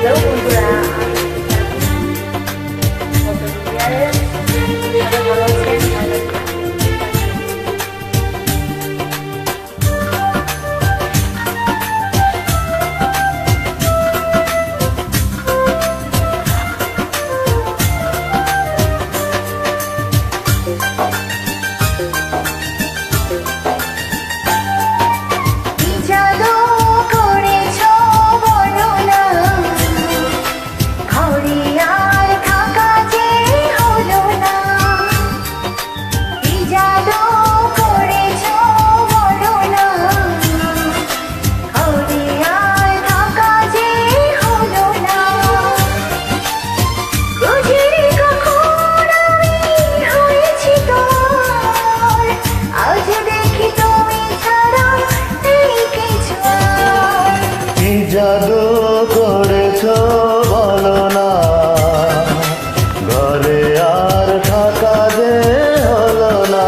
Hello বন্ধুরা, আমি ভালো আছেন? ভালো জাদু করেছ বলো না, ঘরে আর থাকা যে হলো না।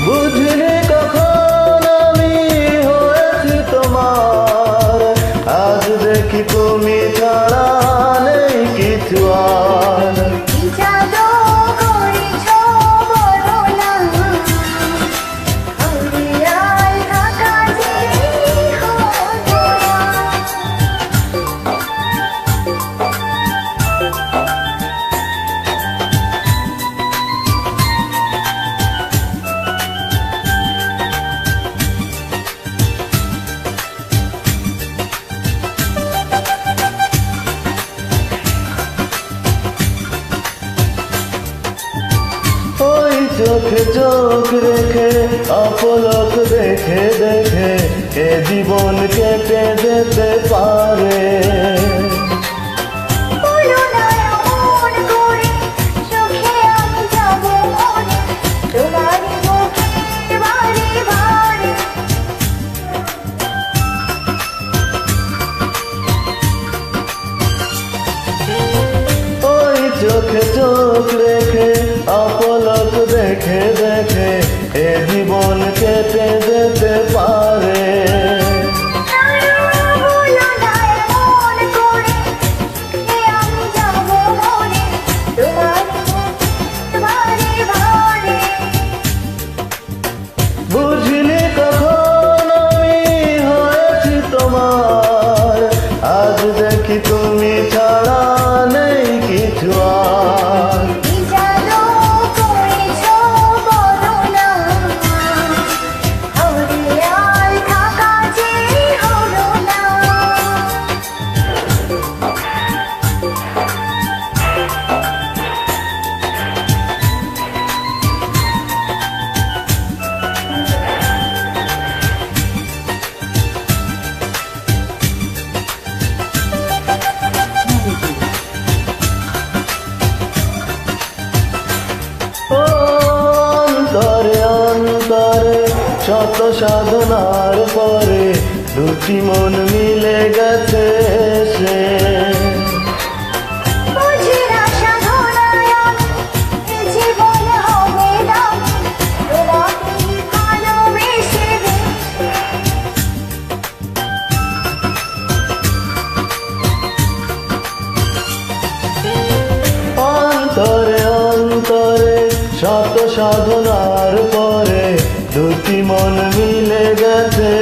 বুঝিনি কখন আমি হয়েছি তোমার, আজ দেখি তুমি ছাড়া নেই কিছু আর। চোখে চোখ রেখে অপলক দেখে দেখে এ জীবন কেটে যেতে পারে। চোখে চোখ রেখে অপলক দেখে দেখে এ জীবন কেটে যেতে পারে। বুঝিনি কখন আমি হয়েছি তোমার, আজ দেখি তুমি ছাড়া নেই কিছু আর। অন্তরে অন্তরে শত সাধনার পরে দুটি মন মিলে গেছে সে। অন্তরে অন্তরে শত সাধনার পরে দুটি মন মিলে গেছে।